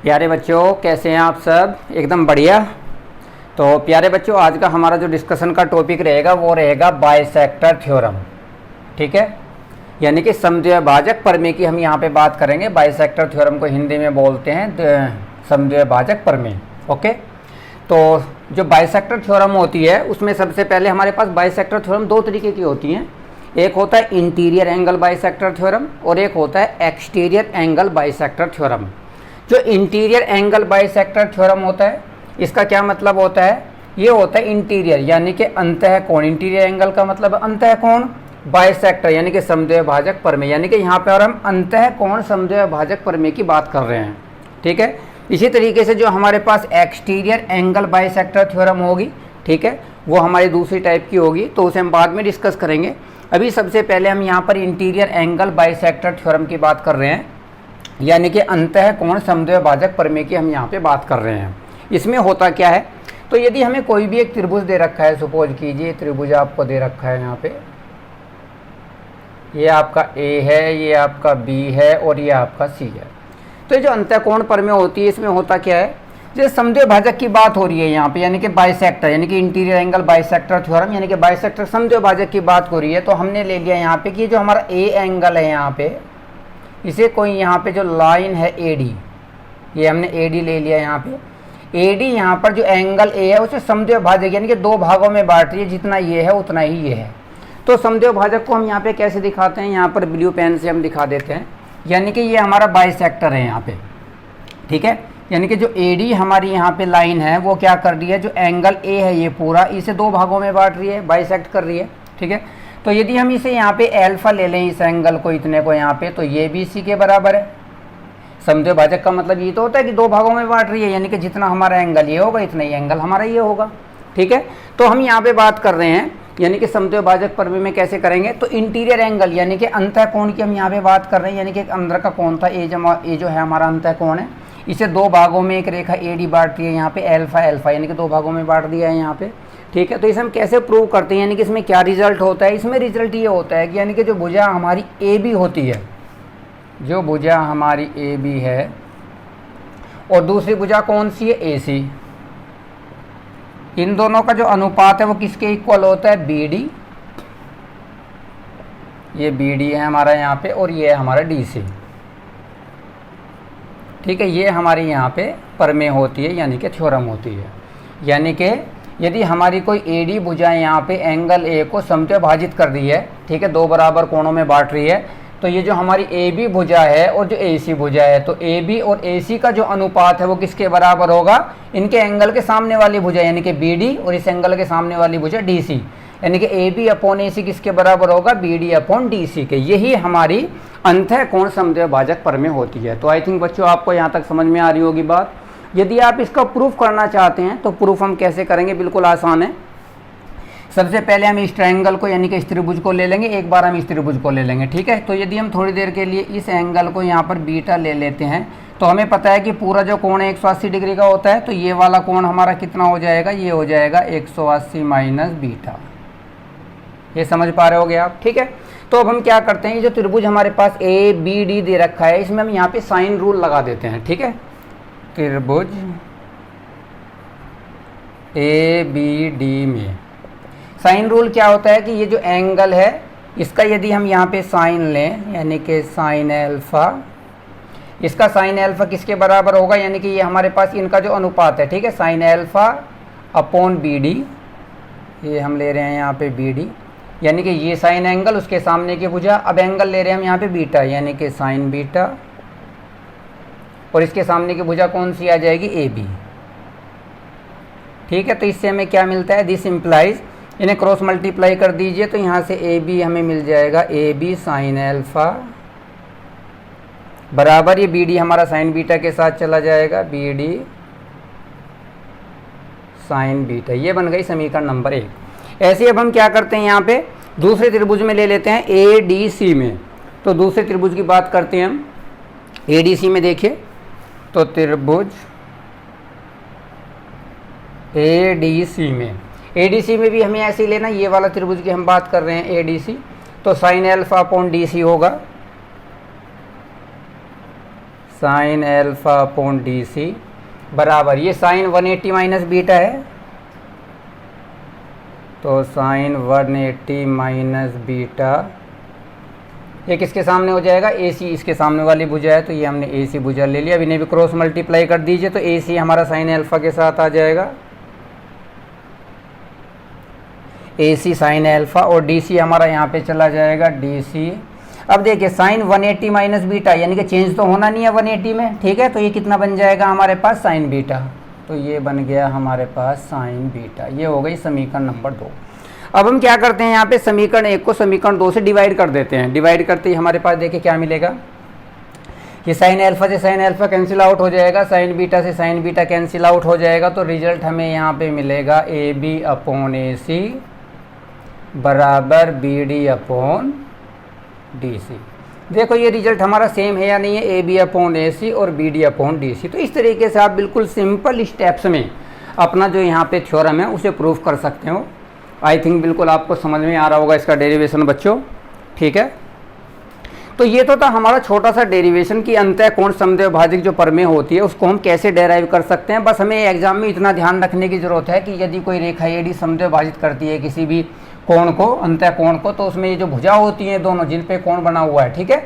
प्यारे बच्चों, कैसे हैं आप सब? एकदम बढ़िया। तो प्यारे बच्चों, आज का हमारा जो डिस्कशन का टॉपिक रहेगा वो रहेगा बाइसेक्टर थ्योरम। ठीक है, यानी कि समद्विभाजक प्रमेय की हम यहाँ पे बात करेंगे। बाइसेक्टर थ्योरम को हिंदी में बोलते हैं समद्विभाजक प्रमेय। ओके, तो जो बाइसेक्टर थ्योरम होती है उसमें सबसे पहले हमारे पास बाइसेक्टर थ्योरम दो तरीके की होती हैं। एक होता है इंटीरियर एंगल बाइसेक्टर थ्योरम और एक होता है एक्सटीरियर एंगल बाइसेक्टर थ्योरम। जो इंटीरियर एंगल बाइसेक्टर थ्योरम होता है, इसका क्या मतलब होता है? ये होता है इंटीरियर यानी कि अंतःकोण। इंटीरियर एंगल का मतलब अंतःकोण, बाइसेक्टर यानी कि समद्विभाजक प्रमेय, यानी कि यहाँ पर हम अंतःकोण समद्विभाजक प्रमेय की बात कर रहे हैं। ठीक है, इसी तरीके से जो हमारे पास एक्सटीरियर एंगल बाइसेक्टर थ्योरम होगी, ठीक है, वो हमारी दूसरी टाइप की होगी, तो उसे हम बाद में डिस्कस करेंगे। अभी सबसे पहले हम यहाँ पर इंटीरियर एंगल बाइसेक्टर थ्योरम की बात कर रहे हैं, यानी कि अंतःकोण समद्विभाजक प्रमेय की हम यहाँ पे बात कर रहे हैं। इसमें होता क्या है, तो यदि हमें कोई भी एक त्रिभुज दे रखा है, सपोज कीजिए त्रिभुज आपको दे रखा है यहाँ पे, ये आपका ए है, ये आपका बी है और ये आपका सी है। तो ये जो अंतःकोण प्रमेय होती है, इसमें होता क्या है, जैसे समद्विभाजक की बात हो रही है यहाँ पे, यानी कि बाइसेक्टर यानी कि इंटीरियर एंगल बाइसेक्टर थ्योरम यानी कि बाइसेक्टर समद्विभाजक की बात हो रही है, तो हमने ले लिया यहाँ पे कि जो हमारा ए एंगल है यहाँ पे, इसे कोई यहाँ पे जो लाइन है AD, ये हमने AD ले लिया यहाँ पे। AD यहाँ पर जो एंगल A है उसे समद्विभाजक यानी कि दो भागों में बांट रही है, जितना ये है उतना ही ये है। तो समद्विभाजक को हम यहाँ पे कैसे दिखाते हैं, यहाँ पर ब्लू पेन से हम दिखा देते हैं, यानी कि ये हमारा बाइसेक्टर है यहाँ पे। ठीक है, यानी कि जो AD हमारी यहाँ पे लाइन है वो क्या कर रही है, जो एंगल A है ये पूरा इसे दो भागों में बांट रही है, बाइसेक्ट कर रही है। ठीक है, तो यदि हम इसे यहाँ पे अल्फा ले लें, इस एंगल को, इतने को यहाँ पे, तो ये भी सी के बराबर है। समद्विभाजक का मतलब ये तो होता है कि दो भागों में बांट रही है, यानी कि जितना हमारा एंगल ये होगा इतना ही एंगल हमारा ये होगा। ठीक है, तो हम यहाँ पे बात कर रहे हैं यानी कि समद्विभाजक प्रमेय में कैसे करेंगे, तो इंटीरियर एंगल यानी कि अंतःकोण की हम यहाँ पे बात कर रहे हैं, यानी कि अंदर का कोण था ए जो है हमारा अंतःकोण है, इसे दो भागों में एक रेखा AD बांट रही है यहाँ पे अल्फा यानी कि दो भागों में बांट दिया है यहाँ पे। ठीक है, तो इसे हम कैसे प्रूव करते हैं, यानी कि इसमें क्या रिजल्ट होता है? इसमें रिजल्ट ये होता है कि यानी कि जो भुजा हमारी AB होती है, जो भुजा हमारी AB है और दूसरी भुजा कौन सी है, AC, इन दोनों का जो अनुपात है वो किसके इक्वल होता है, BD। ये BD है हमारा यहाँ पे और ये है हमारा DC। ठीक है, ये हमारी यहाँ पे प्रमेय होती है यानी कि थ्योरम होती है। यानी कि यदि हमारी कोई AD भुजा यहाँ पे एंगल A को समद्विभाजित कर दी है, ठीक है, दो बराबर कोणों में बांट रही है, तो ये जो हमारी AB भुजा है और जो AC भुजा है, तो AB और AC का जो अनुपात है वो किसके बराबर होगा, इनके एंगल के सामने वाली भुजा यानी कि BD और इस एंगल के सामने वाली भुजा DC, यानी कि AB अपॉन AC किसके बराबर होगा, BD अपॉन DC के। यही हमारी अंतःकोण समद्विभाजक प्रमेय होती है। तो आई थिंक बच्चों आपको यहाँ तक समझ में आ रही होगी बात। यदि आप इसका प्रूफ करना चाहते हैं तो प्रूफ हम कैसे करेंगे, बिल्कुल आसान है। सबसे पहले हम इस ट्रायंगल को यानी कि इस त्रिभुज को ले लेंगे, एक बार हम इस त्रिभुज को ले लेंगे। ठीक है, तो यदि हम थोड़ी देर के लिए इस एंगल को यहाँ पर बीटा ले लेते हैं, तो हमें पता है कि पूरा जो कोण है 180 डिग्री का होता है, तो ये वाला कोण हमारा कितना हो जाएगा, ये हो जाएगा 180 माइनस बीटा। ये समझ पा रहे होगे आप? ठीक है, तो अब हम क्या करते हैं, ये जो त्रिभुज हमारे पास ABD दे रखा है, इसमें हम यहाँ पे साइन रूल लगा देते हैं। ठीक है, त्रिभुज ABD में साइन रूल क्या होता है कि ये जो एंगल है इसका यदि हम यहाँ पे साइन लें, यानी कि साइन अल्फा, इसका साइन अल्फा किसके बराबर होगा, यानी कि ये हमारे पास इनका जो अनुपात है, ठीक है, साइन अल्फा अपॉन BD, ये हम ले रहे हैं यहाँ पे BD, यानी कि ये साइन एंगल उसके सामने की भुजा। अब एंगल ले रहे हैं हम यहाँ पे बीटा, यानी कि साइन बीटा, और इसके सामने की भुजा कौन सी आ जाएगी, AB। ठीक है, तो इससे हमें क्या मिलता है, दिस इम्प्लाइज, इन्हें क्रॉस मल्टीप्लाई कर दीजिए तो यहाँ से AB हमें मिल जाएगा AB साइन अल्फा बराबर, ये BD हमारा साइन बीटा के साथ चला जाएगा, BD साइन बीटा। ये बन गई समीकरण नंबर 1। ऐसे अब हम क्या करते हैं, यहाँ पे दूसरे त्रिभुज में ले लेते हैं ADC में। तो दूसरे त्रिभुज की बात करते हैं हम ADC में। देखिए, तो त्रिभुज ADC में भी हमें ऐसे ही लेना, ये वाला त्रिभुज की हम बात कर रहे हैं ADC, तो साइन अल्फा अपॉन DC होगा, sine alpha upon D C बराबर, ये साइन 180 माइनस बीटा है, तो साइन 180 माइनस बीटा, ये किसके सामने हो जाएगा, ए सी इसके सामने वाली भुजा है, तो ये हमने ए सी भुजा ले लिया। अब इन्हें भी क्रॉस मल्टीप्लाई कर दीजिए, तो ए सी हमारा साइन एल्फा के साथ आ जाएगा, ए सी साइन एल्फा, और डी सी हमारा यहाँ पे चला जाएगा डी सी। अब देखिए साइन 180 माइनस बीटा, यानी कि चेंज तो होना नहीं है 180 में, ठीक है, तो ये कितना बन जाएगा हमारे पास, साइन बीटा, तो ये बन गया हमारे पास साइन बीटा। ये हो गई समीकरण नंबर 2। अब हम क्या करते हैं, यहाँ पे समीकरण 1 को समीकरण 2 से डिवाइड कर देते हैं। डिवाइड करते ही हमारे पास देखिए क्या मिलेगा, ये साइन एल्फा से साइन एल्फा कैंसिल आउट हो जाएगा, साइन बीटा से साइन बीटा कैंसिल आउट हो जाएगा, तो रिजल्ट हमें यहाँ पे मिलेगा A B upon A C बराबर B D upon D C. देखो ये रिजल्ट हमारा सेम है या नहीं है, A B upon A C और B D upon D C. तो इस तरीके से आप बिल्कुल सिंपल स्टेप्स में अपना जो यहाँ पे थ्योरम है उसे प्रूव कर सकते हो। आई थिंक बिल्कुल आपको समझ में आ रहा होगा इसका डेरिवेशन बच्चों, ठीक है। तो ये तो था हमारा छोटा सा डेरिवेशन की अंतः कोण समद्विभाजक जो प्रमेय होती है उसको हम कैसे डेराइव कर सकते हैं। बस हमें एग्जाम में इतना ध्यान रखने की जरूरत है कि यदि कोई रेखा एडी समद्विभाजित करती है किसी भी कोण को, अंतः कोण को, तो उसमें ये जो भुजा होती है दोनों जिन पे कोण बना हुआ है, ठीक है,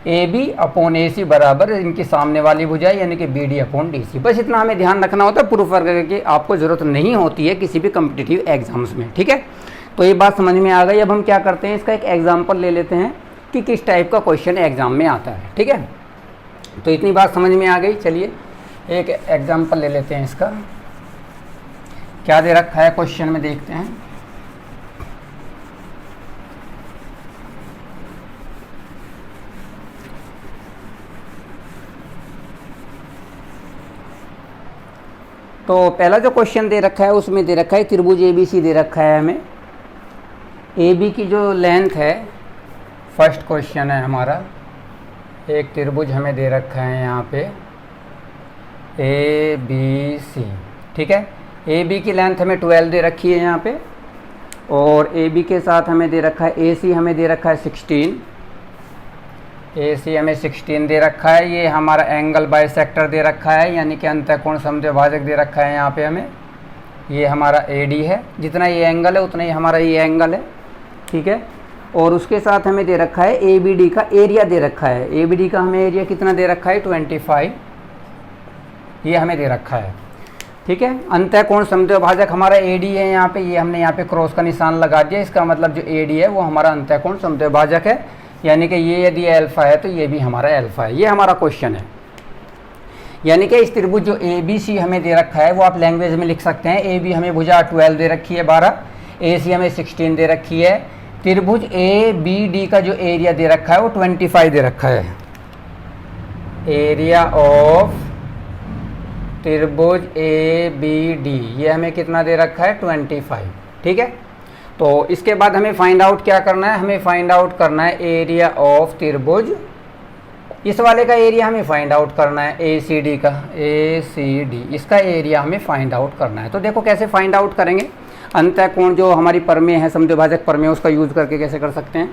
A B upon A C बराबर इनकी सामने वाली भुजा यानी कि B D upon D C. बस इतना हमें ध्यान रखना होता है, प्रूफ करके कि आपको ज़रूरत नहीं होती है किसी भी कम्पिटिटिव एग्जाम्स में, ठीक है। तो ये बात समझ में आ गई। अब हम क्या करते हैं, इसका एक एग्जाम्पल ले लेते हैं कि किस टाइप का क्वेश्चन एग्जाम में आता है, ठीक है। तो इतनी बात समझ में आ गई। चलिए एक एग्जाम्पल ले लेते हैं, इसका क्या दे रखा है क्वेश्चन में देखते हैं। तो पहला जो क्वेश्चन दे रखा है उसमें दे रखा है त्रिभुज एबीसी दे रखा है हमें। ए बी की जो लेंथ है, फर्स्ट क्वेश्चन है हमारा, एक त्रिभुज हमें दे रखा है यहाँ पे ए बी सी, ठीक है। ए बी की लेंथ हमें 12 दे रखी है यहाँ पे, और ए बी के साथ हमें दे रखा है ए सी हमें दे रखा है 16, ए सी हमें 16 दे रखा है। ये हमारा एंगल बाइसेक्टर दे रखा है, यानी कि अंतःकोण समद्विभाजक दे रखा है यहाँ पे हमें। ये हमारा ए डी है, जितना ये एंगल है उतना ही हमारा ये एंगल है, ठीक है। और उसके साथ हमें दे रखा है ए बी डी का एरिया दे रखा है। ए बी डी का हमें एरिया कितना दे रखा है, 25, ये हमें दे रखा है, ठीक है। अंतःकोण समद्विभाजक हमारा ए डी है यहाँ पे, ये हमने यहाँ पे क्रॉस का निशान लगा दिया। इसका मतलब जो ए डी है वो हमारा अंतःकोण समद्विभाजक है, यानी कि ये यदि अल्फा है तो ये भी हमारा अल्फा है। ये हमारा क्वेश्चन है, यानी कि इस त्रिभुज जो ए बी सी हमें दे रखा है वो आप लैंग्वेज में लिख सकते हैं। ए बी हमें भुजा 12 दे रखी है 12, ए सी हमें 16 दे रखी है। त्रिभुज ए बी डी का जो एरिया दे रखा है वो 25 दे रखा है। एरिया ऑफ त्रिभुज ए बी डी ये हमें कितना दे रखा है, 25, ठीक है। तो इसके बाद हमें फाइंड आउट क्या करना है, हमें फाइंड आउट करना है एरिया ऑफ त्रिभुज, इस वाले का एरिया हमें फाइंड आउट करना है, ए सी डी का, ए सी डी इसका एरिया हमें फाइंड आउट करना है। तो देखो कैसे फाइंड आउट करेंगे, अंतःकोण जो हमारी प्रमेय है समद्विभाजक प्रमेय उसका यूज़ करके कैसे कर सकते हैं।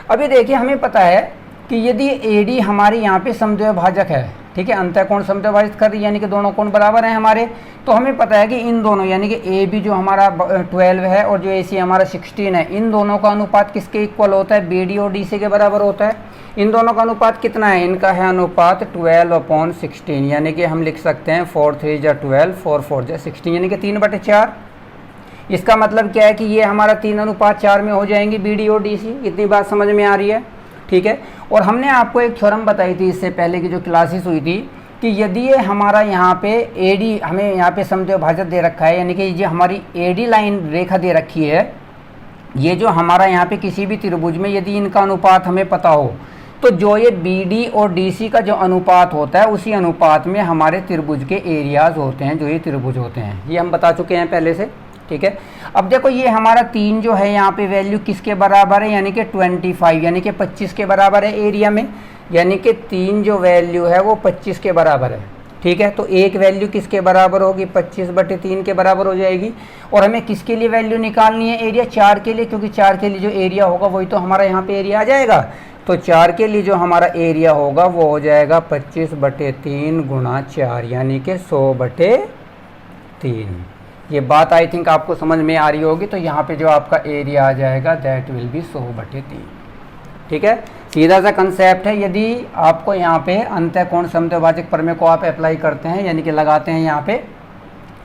अभी देखिए हमें पता है कि यदि ए डी हमारी यहाँ पे समद्विभाजक है, ठीक है, अंतःकोण समद्विभाजित कर रही यानी कि दोनों कोण बराबर हैं हमारे, तो हमें पता है कि इन दोनों यानी कि ए बी जो हमारा 12 है और जो ए सी हमारा 16 है, इन दोनों का अनुपात किसके इक्वल होता है, बी डी और डी सी के बराबर होता है। इन दोनों का अनुपात कितना है, इनका है अनुपात 12/16, यानी कि हम लिख सकते हैं 4 3 जा 12, 4 4 जा 16, यानी कि 3/4। इसका मतलब क्या है कि ये हमारा 3:4 में हो जाएंगी बी डी और डी सी। इतनी बात समझ में आ रही है, ठीक है। और हमने आपको एक थ्योरम बताई थी इससे पहले की जो क्लासेस हुई थी कि यदि ये हमारा यहाँ पे ए डी हमें यहाँ पे समद्विभाजक दे रखा है, यानी कि ये हमारी ए डी लाइन रेखा दे रखी है, ये जो हमारा यहाँ पे किसी भी त्रिभुज में यदि इनका अनुपात हमें पता हो तो जो ये बी डी और डी सी का जो अनुपात होता है उसी अनुपात में हमारे त्रिभुज के एरियाज होते हैं जो ये त्रिभुज होते हैं, ये हम बता चुके हैं पहले से, ठीक है। अब देखो ये हमारा 3 जो है यहाँ पे वैल्यू किसके बराबर है, यानी कि 25 यानी कि 25 के बराबर है एरिया में, यानी कि 3 जो वैल्यू है वो 25 के बराबर है, ठीक है। तो एक वैल्यू किसके बराबर होगी, 25/3 के बराबर हो जाएगी। और हमें किसके लिए वैल्यू निकालनी है, एरिया 4 के लिए, क्योंकि 4 के लिए जो एरिया होगा वही तो हमारा यहाँ पे एरिया आ जाएगा। तो 4 के लिए जो हमारा एरिया होगा वो हो जाएगा 25/3 गुणा 4 यानी कि 100/3। ये बात आई थिंक आपको समझ में आ रही होगी। तो यहाँ पे जो आपका एरिया आ जाएगा दैट विल बी 100/3। ठीक है, सीधा सा कंसेप्ट है। यदि आपको यहाँ पे अंतःकोण समद्विभाजक प्रमेय को आप अप्लाई करते हैं यानी कि लगाते हैं यहाँ पे,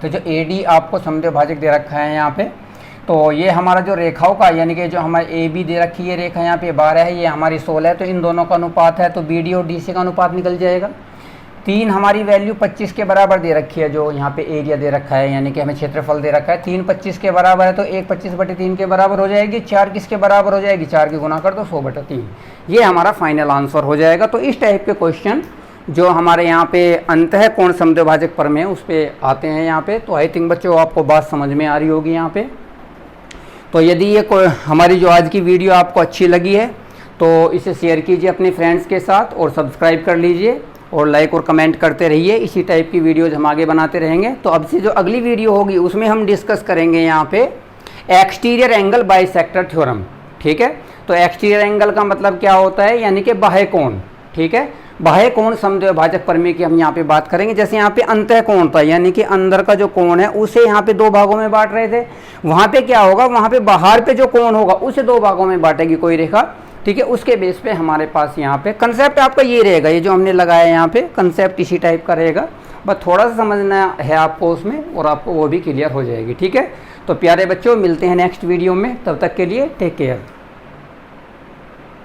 तो जो AD आपको समद्विभाजक दे रखा है यहाँ पे, तो ये हमारा जो रेखाओं का यानी कि जो हमारी AB दे रखी है रेखा यहाँ पे 12 है, ये हमारी 16 है, तो इन दोनों का अनुपात है, तो BD और DC का अनुपात निकल जाएगा। 3 हमारी वैल्यू 25 के बराबर दे रखी है, जो यहाँ पे एरिया दे रखा है यानी कि हमें क्षेत्रफल दे रखा है। 3 25 के बराबर है तो 1 25/3 के बराबर हो जाएगी। 4 किसके बराबर हो जाएगी, 4 की गुना कर दो 100/3। ये हमारा फाइनल आंसर हो जाएगा। तो इस टाइप के क्वेश्चन जो हमारे यहाँ पे अंतःकोण समद्विभाजक प्रमेय उस पर आते हैं यहाँ पे। तो आई थिंक बच्चों आपको बात समझ में आ रही होगी यहाँ पे। तो यदि ये हमारी जो आज की वीडियो आपको अच्छी लगी है तो इसे शेयर कीजिए अपने फ्रेंड्स के साथ और सब्सक्राइब कर लीजिए और लाइक और कमेंट करते रहिए। इसी टाइप की वीडियोज हम आगे बनाते रहेंगे। तो अब से जो अगली वीडियो होगी उसमें हम डिस्कस करेंगे यहाँ पे एक्सटीरियर एंगल बाइसेक्टर थ्योरम। ठीक है, तो एक्सटीरियर एंगल का मतलब क्या होता है, यानी कि बाह्य कोण। ठीक है, बाह्य कोण समद्विभाजक प्रमेय की हम यहाँ पे बात करेंगे। जैसे यहाँ पे अंतःकोण था यानी कि अंदर का जो कोण है उसे यहाँ पे 2 भागों में बांट रहे थे, वहाँ पे क्या होगा, वहाँ पे बाहर पे जो कोण होगा उसे 2 भागों में बांटेगी कोई रेखा। ठीक है, उसके बेस पे हमारे पास यहाँ पे कंसेप्ट आपका ये रहेगा, ये जो हमने लगाया यहाँ पे कंसेप्ट इसी टाइप का रहेगा। बस थोड़ा सा समझना है आपको उसमें और आपको वो भी क्लियर हो जाएगी। ठीक है, तो प्यारे बच्चों मिलते हैं नेक्स्ट वीडियो में, तब तक के लिए टेक केयर।